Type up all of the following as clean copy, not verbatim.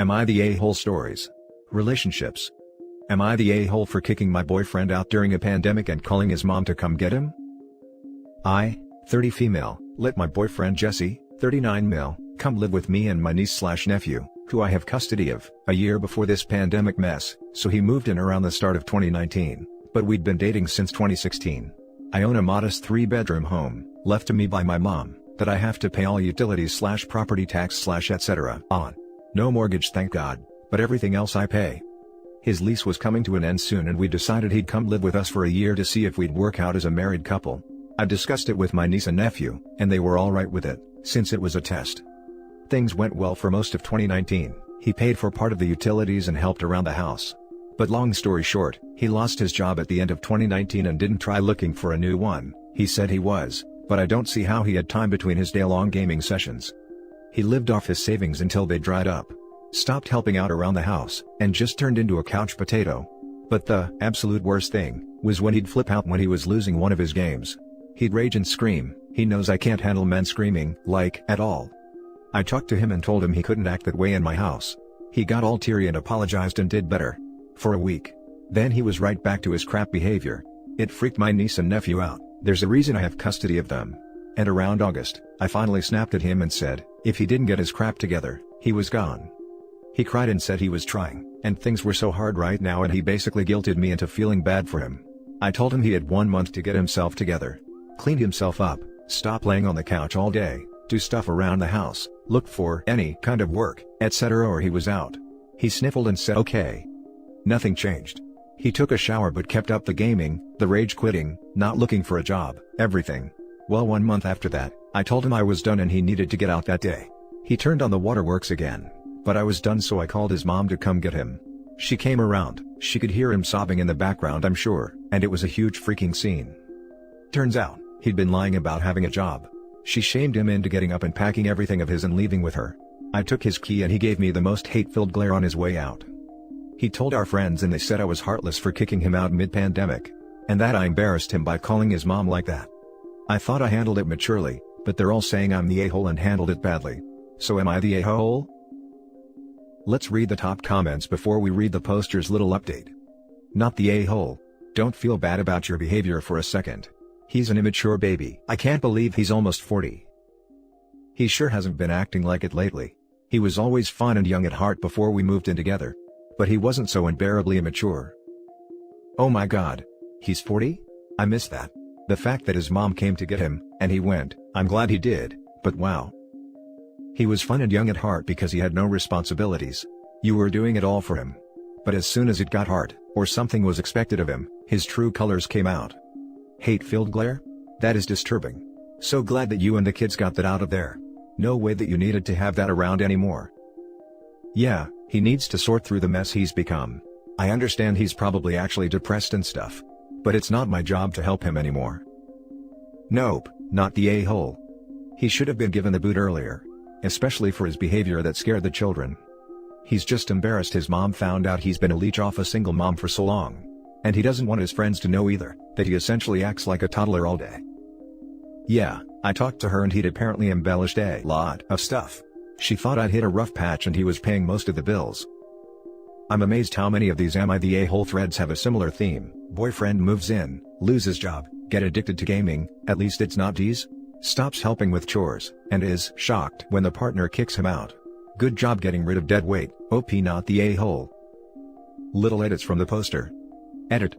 Am I the a-hole stories? Relationships. Am I the a-hole for kicking my boyfriend out during a pandemic and calling his mom to come get him? I, 30 female, let my boyfriend Jesse, 39 male, come live with me and my niece/nephew, who I have custody of, a year before this pandemic mess, so he moved in around the start of 2019, but we'd been dating since 2016. I own a modest 3-bedroom home, left to me by my mom, that I have to pay all utilities/property tax/etc. on. No mortgage thank God, but everything else I pay. His lease was coming to an end soon and we decided he'd come live with us for a year to see if we'd work out as a married couple. I discussed it with my niece and nephew, and they were alright with it, since it was a test. Things went well for most of 2019, he paid for part of the utilities and helped around the house. But long story short, he lost his job at the end of 2019 and didn't try looking for a new one. He said he was, but I don't see how he had time between his day-long gaming sessions. He lived off his savings until they dried up. Stopped helping out around the house, and just turned into a couch potato. But the absolute worst thing was when he'd flip out when he was losing one of his games. He'd rage and scream. He knows I can't handle men screaming, like, at all. I talked to him and told him he couldn't act that way in my house. He got all teary and apologized and did better. For a week. Then he was right back to his crap behavior. It freaked my niece and nephew out. There's a reason I have custody of them. And around August, I finally snapped at him and said, if he didn't get his crap together, he was gone. He cried and said he was trying, and things were so hard right now and he basically guilted me into feeling bad for him. I told him he had 1 month to get himself together. Clean himself up, stop laying on the couch all day, do stuff around the house, look for any kind of work, etc. or he was out. He sniffled and said okay. Nothing changed. He took a shower but kept up the gaming, the rage quitting, not looking for a job, everything. Well, 1 month after that, I told him I was done and he needed to get out that day. He turned on the waterworks again. But I was done, so I called his mom to come get him. She came around, she could hear him sobbing in the background I'm sure, and it was a huge freaking scene. Turns out, he'd been lying about having a job. She shamed him into getting up and packing everything of his and leaving with her. I took his key and he gave me the most hate-filled glare on his way out. He told our friends and they said I was heartless for kicking him out mid-pandemic. And that I embarrassed him by calling his mom like that. I thought I handled it maturely, but they're all saying I'm the a-hole and handled it badly. So am I the a-hole? Let's read the top comments before we read the poster's little update. Not the a-hole. Don't feel bad about your behavior for a second. He's an immature baby. I can't believe he's almost 40. He sure hasn't been acting like it lately. He was always fun and young at heart before we moved in together. But he wasn't so unbearably immature. Oh my god. He's 40? I missed that. The fact that his mom came to get him, and he went, I'm glad he did, but wow. He was fun and young at heart because he had no responsibilities. You were doing it all for him. But as soon as it got hard, or something was expected of him, his true colors came out. Hate-filled glare? That is disturbing. So glad that you and the kids got that out of there. No way that you needed to have that around anymore. Yeah, he needs to sort through the mess he's become. I understand he's probably actually depressed and stuff. But it's not my job to help him anymore. Nope, not the a-hole. He should have been given the boot earlier. Especially for his behavior that scared the children. He's just embarrassed his mom found out he's been a leech off a single mom for so long. And he doesn't want his friends to know either, that he essentially acts like a toddler all day. Yeah, I talked to her and he'd apparently embellished a lot of stuff. She thought I'd hit a rough patch and he was paying most of the bills. I'm amazed how many of these Am I the a-hole threads have a similar theme. Boyfriend moves in, loses job, get addicted to gaming, at least it's not D's. Stops helping with chores, and is shocked when the partner kicks him out. Good job getting rid of dead weight, OP not the a-hole. Little edits from the poster. Edit.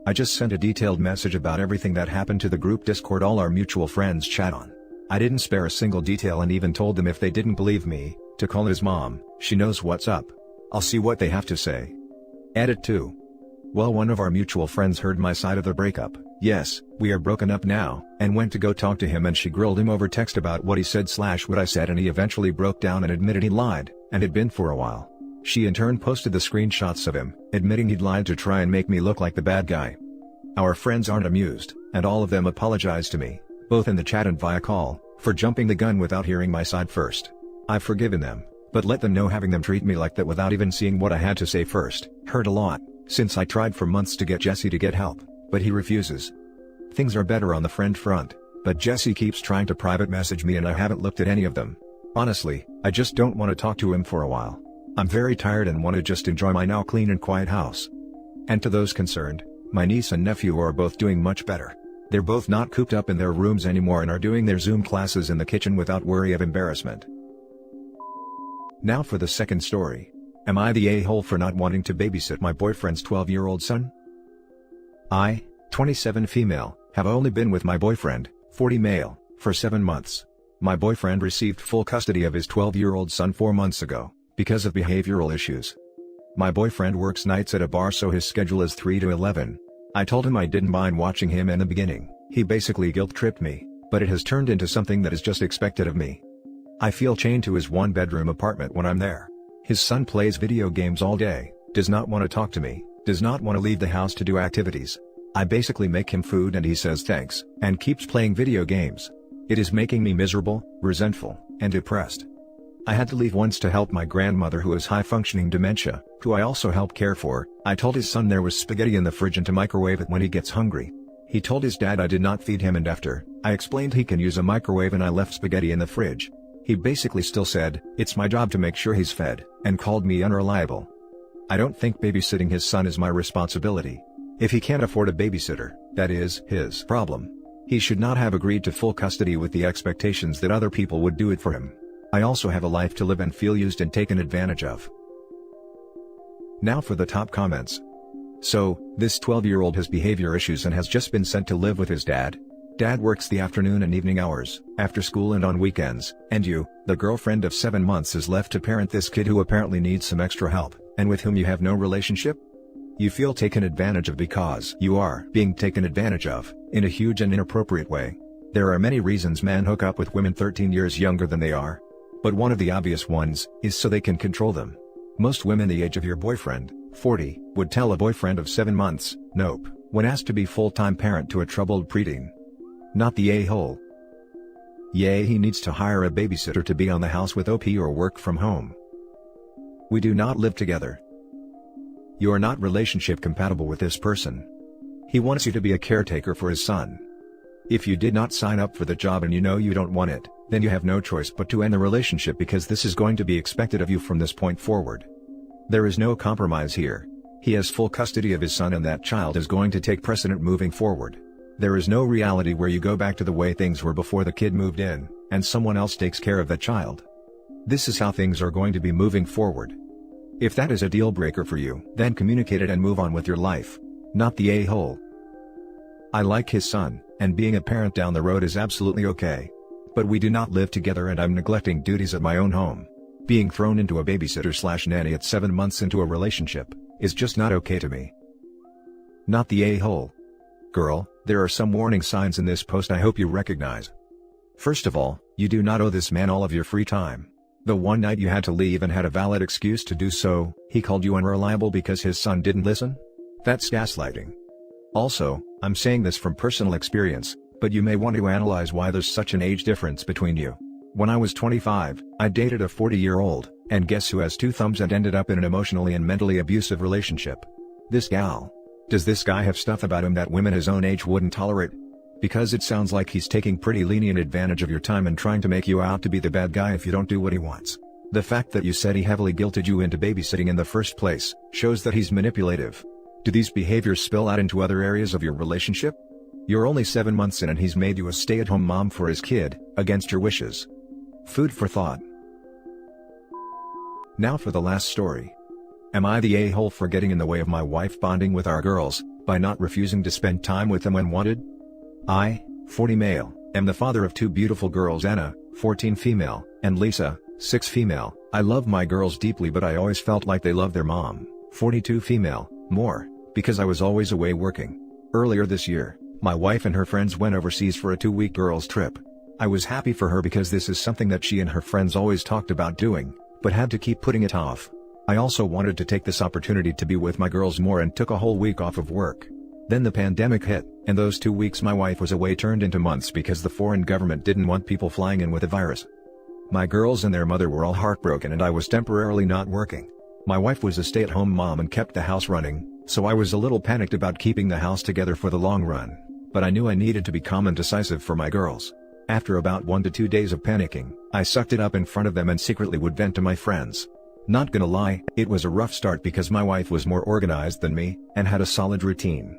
I just sent a detailed message about everything that happened to the group Discord all our mutual friends chat on. I didn't spare a single detail and even told them if they didn't believe me, to call his mom, she knows what's up. I'll see what they have to say. Edit 2. Well, one of our mutual friends heard my side of the breakup. Yes, we are broken up now, and went to go talk to him and she grilled him over text about what he said/what I said and he eventually broke down and admitted he lied, and had been for a while. She in turn posted the screenshots of him, admitting he'd lied to try and make me look like the bad guy. Our friends aren't amused, and all of them apologized to me, both in the chat and via call, for jumping the gun without hearing my side first. I've forgiven them, but let them know having them treat me like that without even seeing what I had to say first, hurt a lot, since I tried for months to get Jesse to get help. But he refuses. Things are better on the friend front, but Jesse keeps trying to private message me and I haven't looked at any of them. Honestly, I just don't want to talk to him for a while. I'm very tired and want to just enjoy my now clean and quiet house. And to those concerned, my niece and nephew are both doing much better. They're both not cooped up in their rooms anymore and are doing their Zoom classes in the kitchen without worry of embarrassment. Now for the second story. Am I the a-hole for not wanting to babysit my boyfriend's 12-year-old son? I, 27 female, have only been with my boyfriend, 40 male, for 7 months. My boyfriend received full custody of his 12-year-old son 4 months ago, because of behavioral issues. My boyfriend works nights at a bar, so his schedule is 3 to 11. I told him I didn't mind watching him in the beginning. He basically guilt-tripped me, but it has turned into something that is just expected of me. I feel chained to his one-bedroom apartment when I'm there. His son plays video games all day, does not want to talk to me, does not want to leave the house to do activities. I basically make him food and he says thanks, and keeps playing video games. It is making me miserable, resentful, and depressed. I had to leave once to help my grandmother who has high-functioning dementia, who I also help care for. I told his son there was spaghetti in the fridge and to microwave it when he gets hungry. He told his dad I did not feed him, and after I explained he can use a microwave and I left spaghetti in the fridge, he basically still said, "It's my job to make sure he's fed," and called me unreliable. I don't think babysitting his son is my responsibility. If he can't afford a babysitter, that is his problem. He should not have agreed to full custody with the expectations that other people would do it for him. I also have a life to live and feel used and taken advantage of. Now for the top comments. So, this 12-year-old has behavior issues and has just been sent to live with his dad. Dad works the afternoon and evening hours, after school and on weekends, and you, the girlfriend of 7 months, is left to parent this kid who apparently needs some extra help, and with whom you have no relationship? You feel taken advantage of because you are being taken advantage of, in a huge and inappropriate way. There are many reasons men hook up with women 13 years younger than they are. But one of the obvious ones is so they can control them. Most women the age of your boyfriend, 40, would tell a boyfriend of 7 months, nope, when asked to be full-time parent to a troubled preteen. Not the a-hole. Yay, he needs to hire a babysitter to be on the house with OP or work from home. We do not live together. You are not relationship compatible with this person. He wants you to be a caretaker for his son. If you did not sign up for the job and you know you don't want it, then you have no choice but to end the relationship, because this is going to be expected of you from this point forward. There is no compromise here. He has full custody of his son and that child is going to take precedent moving forward. There is no reality where you go back to the way things were before the kid moved in, and someone else takes care of that child. This is how things are going to be moving forward. If that is a deal breaker for you, then communicate it and move on with your life. Not the a-hole. I like his son, and being a parent down the road is absolutely okay. But we do not live together and I'm neglecting duties at my own home. Being thrown into a babysitter/nanny at 7 months into a relationship is just not okay to me. Not the a-hole. Girl, there are some warning signs in this post I hope you recognize. First of all, you do not owe this man all of your free time. The one night you had to leave and had a valid excuse to do so, he called you unreliable because his son didn't listen? That's gaslighting. Also, I'm saying this from personal experience, but you may want to analyze why there's such an age difference between you. When I was 25, I dated a 40-year-old, and guess who has 2 thumbs and ended up in an emotionally and mentally abusive relationship? This gal. Does this guy have stuff about him that women his own age wouldn't tolerate? Because it sounds like he's taking pretty lenient advantage of your time and trying to make you out to be the bad guy if you don't do what he wants. The fact that you said he heavily guilted you into babysitting in the first place shows that he's manipulative. Do these behaviors spill out into other areas of your relationship? You're only 7 months in and he's made you a stay-at-home mom for his kid, against your wishes. Food for thought. Now for the last story. Am I the a-hole for getting in the way of my wife bonding with our girls, by not refusing to spend time with them when wanted? I, 40 male, am the father of 2 beautiful girls, Anna, 14 female, and Lisa, 6 female. I love my girls deeply, but I always felt like they loved their mom, 42 female, more, because I was always away working. Earlier this year, my wife and her friends went overseas for a 2-week girls trip. I was happy for her because this is something that she and her friends always talked about doing, but had to keep putting it off. I also wanted to take this opportunity to be with my girls more and took a whole week off of work. Then the pandemic hit, and those 2 weeks my wife was away turned into months because the foreign government didn't want people flying in with the virus. My girls and their mother were all heartbroken and I was temporarily not working. My wife was a stay-at-home mom and kept the house running, so I was a little panicked about keeping the house together for the long run. But I knew I needed to be calm and decisive for my girls. After about 1 to 2 days of panicking, I sucked it up in front of them and secretly would vent to my friends. Not gonna lie, it was a rough start because my wife was more organized than me, and had a solid routine.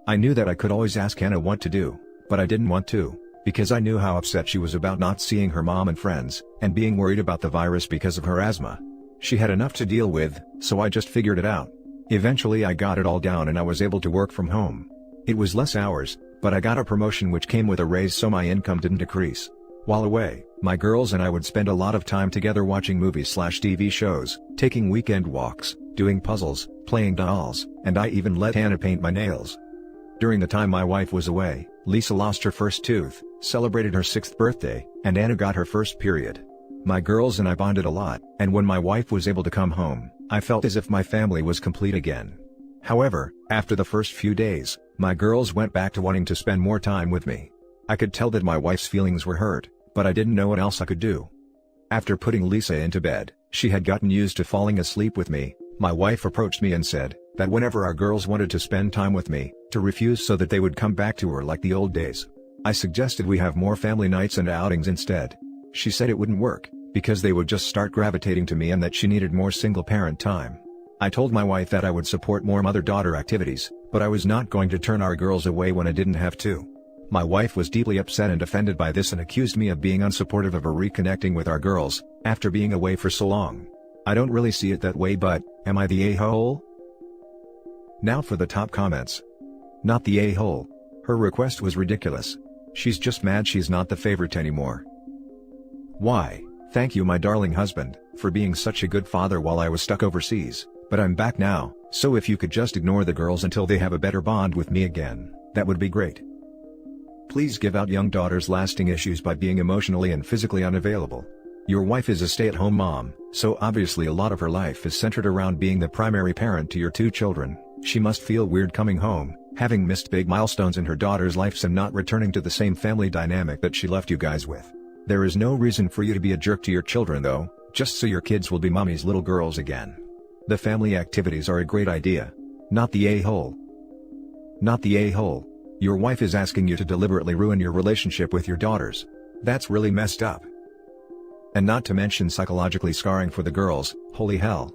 I knew that I could always ask Hannah what to do, but I didn't want to, because I knew how upset she was about not seeing her mom and friends, and being worried about the virus because of her asthma. She had enough to deal with, so I just figured it out. Eventually I got it all down and I was able to work from home. It was less hours, but I got a promotion which came with a raise so my income didn't decrease. While away, my girls and I would spend a lot of time together watching movies/TV shows, taking weekend walks, doing puzzles, playing dolls, and I even let Hannah paint my nails. During the time my wife was away, Lisa lost her first tooth, celebrated her 6th birthday, and Anna got her first period. My girls and I bonded a lot, and when my wife was able to come home, I felt as if my family was complete again. However, after the first few days, my girls went back to wanting to spend more time with me. I could tell that my wife's feelings were hurt, but I didn't know what else I could do. After putting Lisa into bed, she had gotten used to falling asleep with me. My wife approached me and said that whenever our girls wanted to spend time with me, to refuse so that they would come back to her like the old days. I suggested we have more family nights and outings instead. She said it wouldn't work, because they would just start gravitating to me and that she needed more single-parent time. I told my wife that I would support more mother-daughter activities, but I was not going to turn our girls away when I didn't have to. My wife was deeply upset and offended by this and accused me of being unsupportive of her reconnecting with our girls, after being away for so long. I don't really see it that way, but am I the a-hole? Now for the top comments. Not the a-hole. Her request was ridiculous. She's just mad she's not the favorite anymore. Why, thank you my darling husband, for being such a good father while I was stuck overseas, but I'm back now, so if you could just ignore the girls until they have a better bond with me again, that would be great. Please give out young daughters lasting issues by being emotionally and physically unavailable. Your wife is a stay-at-home mom, so obviously a lot of her life is centered around being the primary parent to your 2 children. She must feel weird coming home, having missed big milestones in her daughter's lives and not returning to the same family dynamic that she left you guys with. There is no reason for you to be a jerk to your children though, just so your kids will be mommy's little girls again. The family activities are a great idea. Not the a-hole. Not the a-hole. Your wife is asking you to deliberately ruin your relationship with your daughters. That's really messed up. And not to mention psychologically scarring for the girls, holy hell.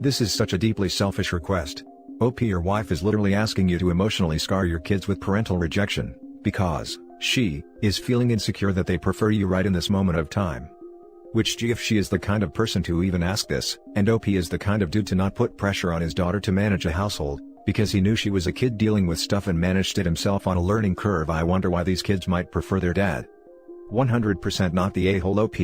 This is such a deeply selfish request. OP, your wife is literally asking you to emotionally scar your kids with parental rejection, because she is feeling insecure that they prefer you right in this moment of time. Which gee, if she is the kind of person to even ask this, and OP is the kind of dude to not put pressure on his daughter to manage a household, because he knew she was a kid dealing with stuff and managed it himself on a learning curve, I wonder why these kids might prefer their dad. 100% not the a-hole OP.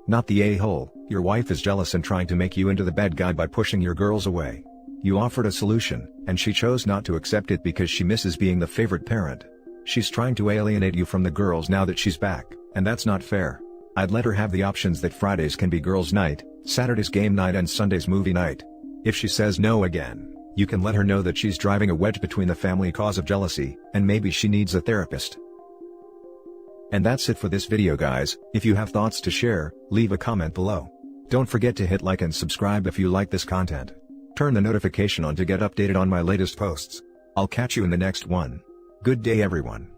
Not the a-hole, your wife is jealous and trying to make you into the bad guy by pushing your girls away. You offered a solution, and she chose not to accept it because she misses being the favorite parent. She's trying to alienate you from the girls now that she's back, and that's not fair. I'd let her have the options that Fridays can be girls' night, Saturdays game night and Sundays movie night. If she says no again, you can let her know that she's driving a wedge between the family cause of jealousy, and maybe she needs a therapist. And that's it for this video guys. If you have thoughts to share, leave a comment below. Don't forget to hit like and subscribe if you like this content. Turn the notification on to get updated on my latest posts. I'll catch you in the next one. Good day everyone.